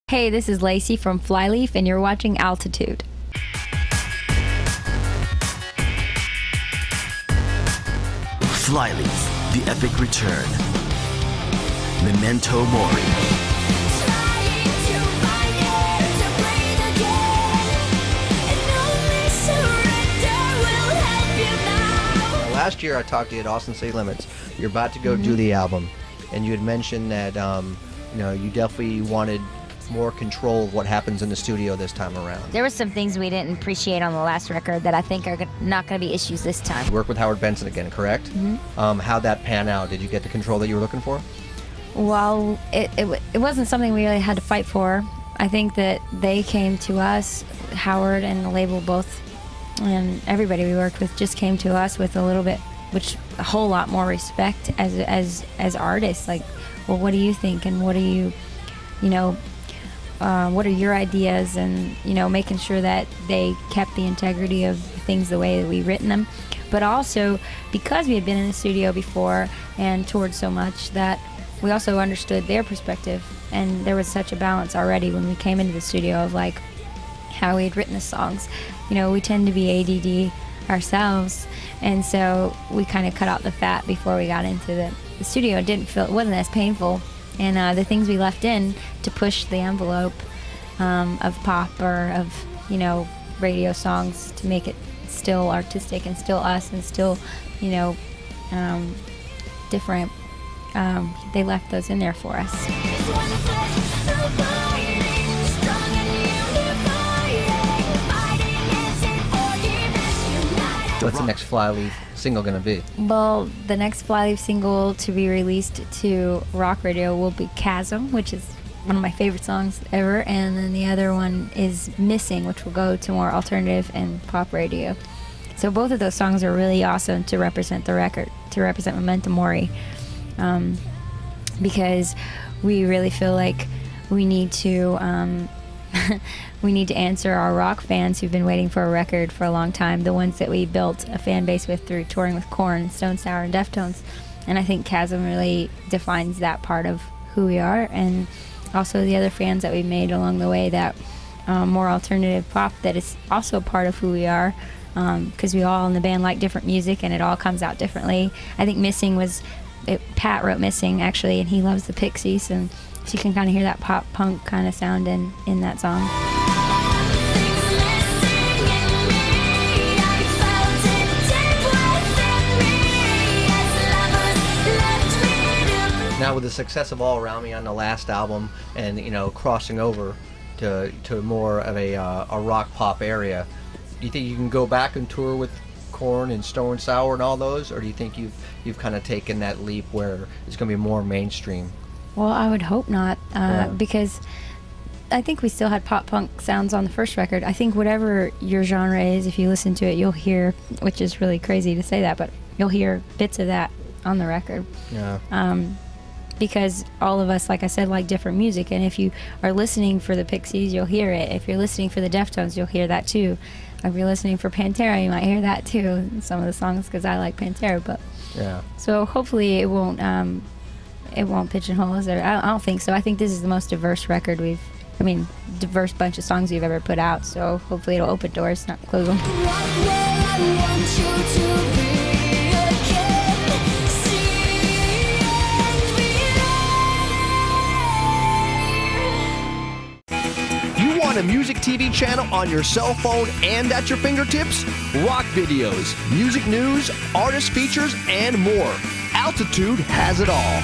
Hey, this is Lacey from FLYLEAF, and you're watching Altitude. FLYLEAF, the epic return. Memento Mori. Last year I talked to you at Austin City Limits. You're about to go do the album, and you had mentioned that you definitely wanted more control of what happens in the studio this time around. There were some things we didn't appreciate on the last record that I think are not going to be issues this time. You work with Howard Benson again, correct? How'd that pan out? Did you get the control that you were looking for? Well, it wasn't something we really had to fight for. I think that they came to us, Howard and the label both, and everybody we worked with just came to us with a whole lot more respect as artists. Like, well, what do you think, and what do you what are your ideas, and making sure that they kept the integrity of things the way that we written them, but also because we had been in the studio before and toured so much that we also understood their perspective, and there was such a balance already when we came into the studio of like how we had written the songs. We tend to be ADD ourselves, and so we kind of cut out the fat before we got into the studio. It wasn't as painful. And the things we left in to push the envelope of pop or of, radio songs to make it still artistic and still us and still, different. They left those in there for us. What's the next FLYLEAF single going to be? Well, the next FLYLEAF single to be released to rock radio will be Chasm, which is one of my favorite songs ever, and then the other one is Missing, which will go to more alternative and pop radio. So both of those songs are really awesome to represent the record, to represent Memento Mori, because we really feel like we need to we need to answer our rock fans who've been waiting for a record for a long time, the ones that we built a fan base with through touring with Korn, Stone Sour, and Deftones. And I think Chasm really defines that part of who we are, and also the other fans that we've made along the way, that more alternative pop that is also part of who we are, because we all in the band like different music and it all comes out differently. I think Missing Pat wrote Missing actually, and he loves the Pixies, and so you can kind of hear that pop punk kind of sound in that song. Now, with the success of All Around Me on the last album, and crossing over to more of a rock pop area, do you think you can go back and tour with Korn and Stone Sour and all those, or do you think you've kind of taken that leap where it's going to be more mainstream? Well, I would hope not, because I think we still had pop punk sounds on the first record. I think whatever your genre is, if you listen to it, you'll hear, which is really crazy to say that, but you'll hear bits of that on the record. Yeah. Because all of us, like I said, like different music, and if you are listening for the Pixies, you'll hear it. If you're listening for the Deftones, you'll hear that too. If you're listening for Pantera, you might hear that too, some of the songs, because I like Pantera. But yeah. So hopefully it won't pigeonhole us. I don't think so. I think this is the most diverse record diverse bunch of songs we've ever put out. So hopefully it'll open doors, not close them. A music TV channel on your cell phone and at your fingertips? Rock videos, music news, artist features, and more. Altitude has it all.